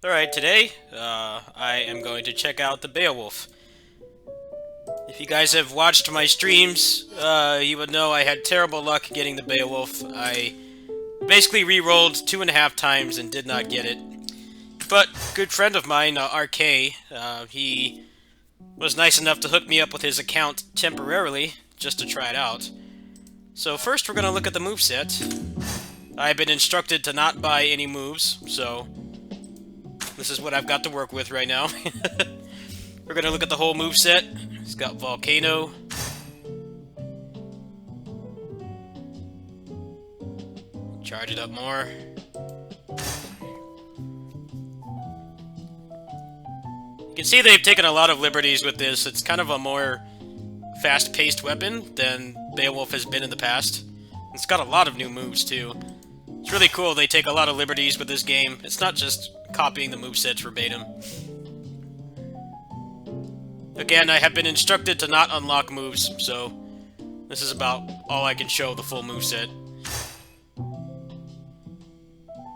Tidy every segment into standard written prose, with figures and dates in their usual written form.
Alright, today, I am going to check out the Beowulf. If you guys have watched my streams, you would know I had terrible luck getting the Beowulf. I basically re-rolled 2.5 times and did not get it. But, good friend of mine, RK, he was nice enough to hook me up with his account temporarily, just to try it out. So first we're going to look at the moveset. I've been instructed to not buy any moves, so this is what I've got to work with right now. We're going to look at the whole moveset. It's got Volcano. Charge it up more. You can see they've taken a lot of liberties with this. It's kind of a more fast-paced weapon than Beowulf has been in the past. It's got a lot of new moves, too. It's really cool they take a lot of liberties with this game. It's not just copying the movesets verbatim. Again, I have been instructed to not unlock moves, so this is about all I can show the full moveset.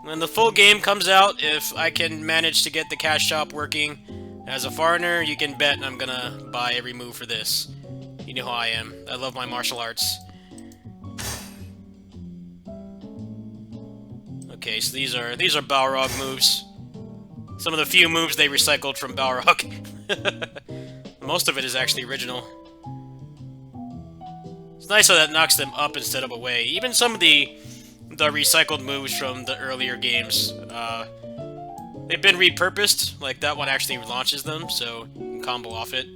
When the full game comes out, if I can manage to get the cash shop working as a foreigner, you can bet I'm gonna buy every move for this. You know how I am. I love my martial arts. Okay, so these are Balrog moves. Some of the few moves they recycled from Balrog. Most of it is actually original. It's nice how that knocks them up instead of away. Even some of the recycled moves from the earlier games, they've been repurposed. Like that one actually launches them, so you can combo off it.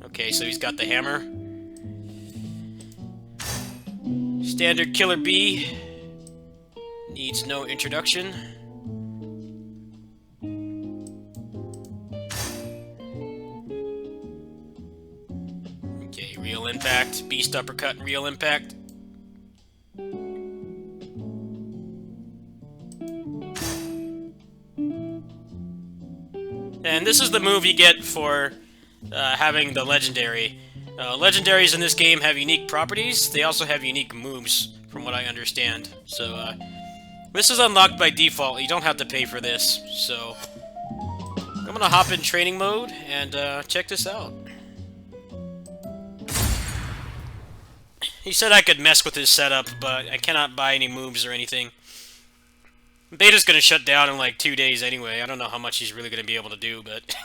Okay, so he's got the hammer. Standard Killer Bee. Needs no introduction. Okay, real impact. Beast uppercut and real impact. And this is the move you get for having the legendary. Legendaries in this game have unique properties. They also have unique moves, from what I understand. So, this is unlocked by default. You don't have to pay for this. So, I'm gonna hop in training mode and check this out. He said I could mess with his setup, but I cannot buy any moves or anything. Beta's gonna shut down in like 2 days anyway. I don't know how much he's really gonna be able to do, but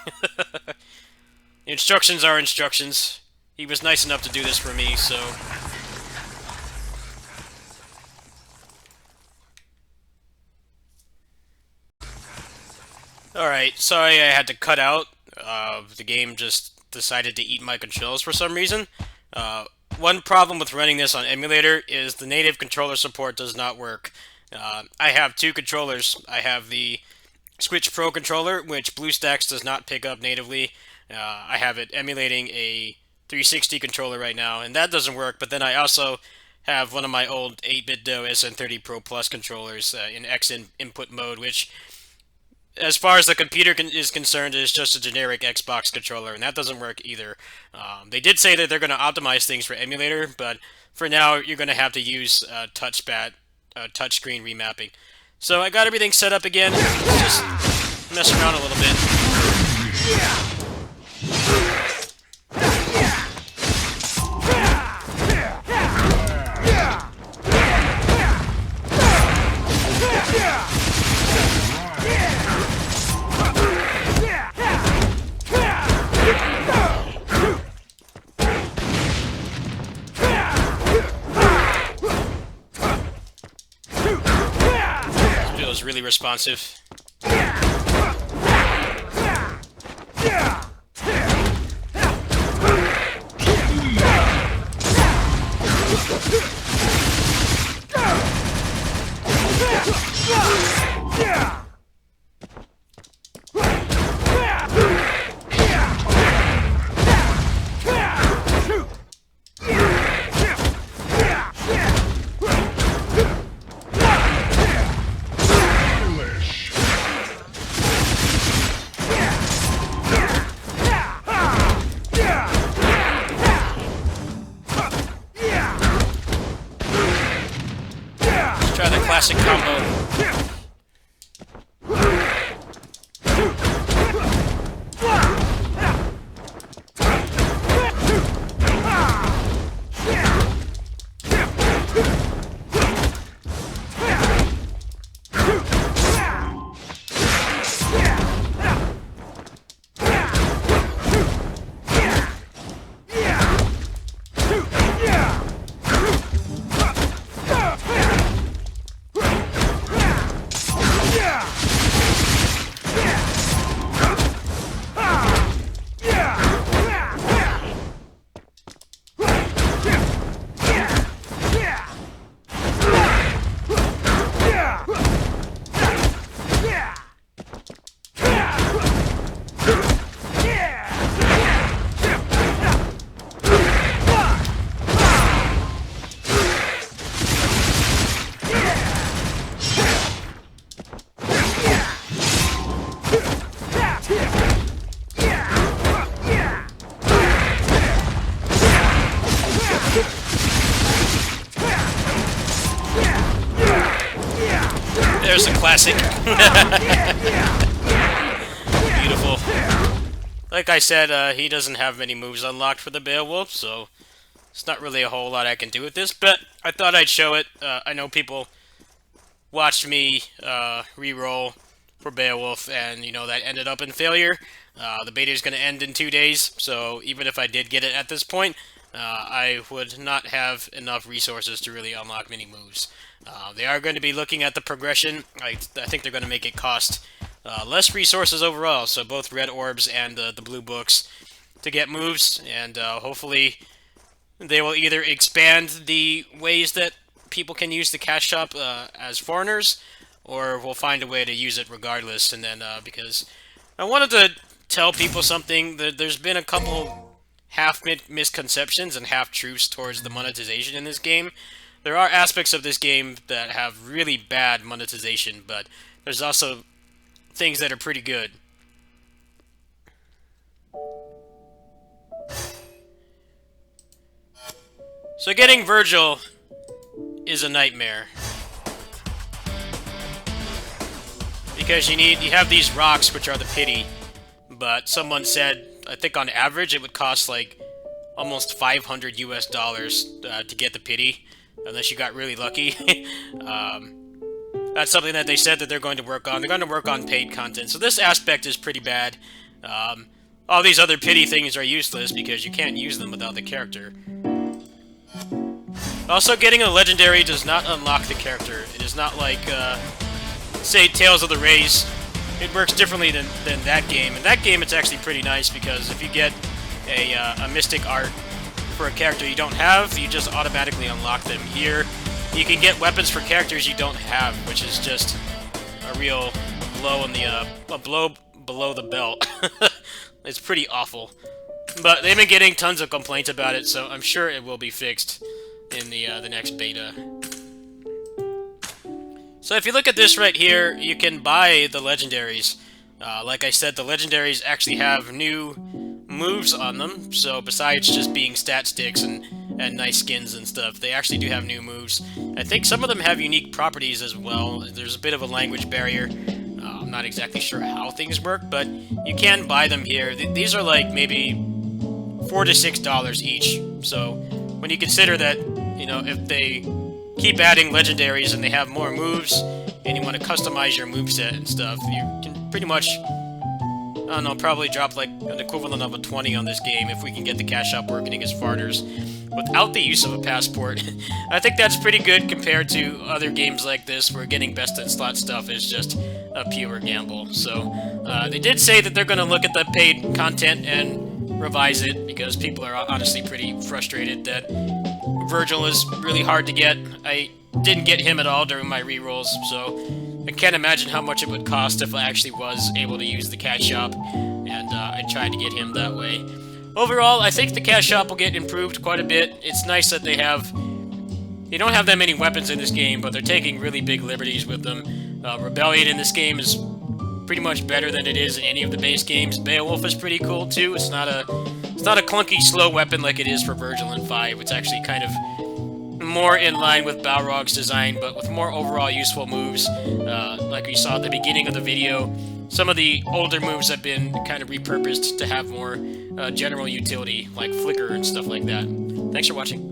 instructions are instructions. He was nice enough to do this for me, so alright, sorry I had to cut out. The game just decided to eat my controls for some reason. One problem with running this on emulator is the native controller support does not work. I have two controllers. I have the Switch Pro controller, which BlueStacks does not pick up natively. I have it emulating a 360 controller right now, and that doesn't work, but then I also have one of my old 8BitDo SN30 Pro Plus controllers in X input mode, which, as far as the computer is concerned, is just a generic Xbox controller, and that doesn't work either. They did say that they're going to optimize things for emulator, but for now, you're going to have to use touchscreen remapping. So I got everything set up again. Just mess around a little bit. Feels really responsive. classic combo. There's a classic. Beautiful. Like I said, he doesn't have many moves unlocked for the Beowulf, so it's not really a whole lot I can do with this, but I thought I'd show it. I know people watched me re-roll for Beowulf, and, you know, that ended up in failure. The beta is going to end in 2 days, so even if I did get it at this point, I would not have enough resources to really unlock many moves. They are going to be looking at the progression. I think they're going to make it cost less resources overall, so both red orbs and the blue books to get moves, and hopefully they will either expand the ways that people can use the cash shop as foreigners, or we'll find a way to use it regardless. And then because I wanted to tell people something, there's been a couple half misconceptions and half truths towards the monetization in this game. There are aspects of this game that have really bad monetization, but there's also things that are pretty good. So getting Virgil is a nightmare, because you have these rocks, which are the pity, but someone said, I think on average it would cost like almost $500 US to get the pity, unless you got really lucky. That's something that they said that they're going to work on. They're going to work on paid content, so this aspect is pretty bad. All these other pity things are useless because you can't use them without the character. Also, getting a legendary does not unlock the character. It is not like, say, Tales of the Race. It works differently than that game. In that game, it's actually pretty nice, because if you get a Mystic Art for a character you don't have, you just automatically unlock them. Here, you can get weapons for characters you don't have, which is just a real blow in the, a blow below the belt. It's pretty awful. But they've been getting tons of complaints about it, so I'm sure it will be fixed in the next beta. So if you look at this right here, you can buy the legendaries. Like I said, the legendaries actually have new moves on them, so besides just being stat sticks and nice skins and stuff, they actually do have new moves. I think some of them have unique properties as well. There's a bit of a language barrier. I'm not exactly sure how things work, but you can buy them here. These are like maybe $4 to $6 each. So when you consider that, you know, if they keep adding legendaries and they have more moves, and you want to customize your moveset and stuff, you can pretty much, I don't know, probably drop like an equivalent of a 20 on this game if we can get the cash shop working as farters without the use of a passport. I think that's pretty good compared to other games like this where getting best in slot stuff is just a pure gamble. So they did say that they're going to look at the paid content and revise it, because people are honestly pretty frustrated that Virgil is really hard to get. I didn't get him at all during my rerolls, so I can't imagine how much it would cost if I actually was able to use the cash shop, and I tried to get him that way. Overall, I think the cash shop will get improved quite a bit. It's nice that they don't have that many weapons in this game, but they're taking really big liberties with them. Rebellion in this game is pretty much better than it is in any of the base games. Beowulf is pretty cool too. It's not a clunky, slow weapon like it is for Virgil in 5. It's actually kind of more in line with Balrog's design, but with more overall useful moves. Like we saw at the beginning of the video, some of the older moves have been kind of repurposed to have more general utility, like Flicker and stuff like that. Thanks for watching.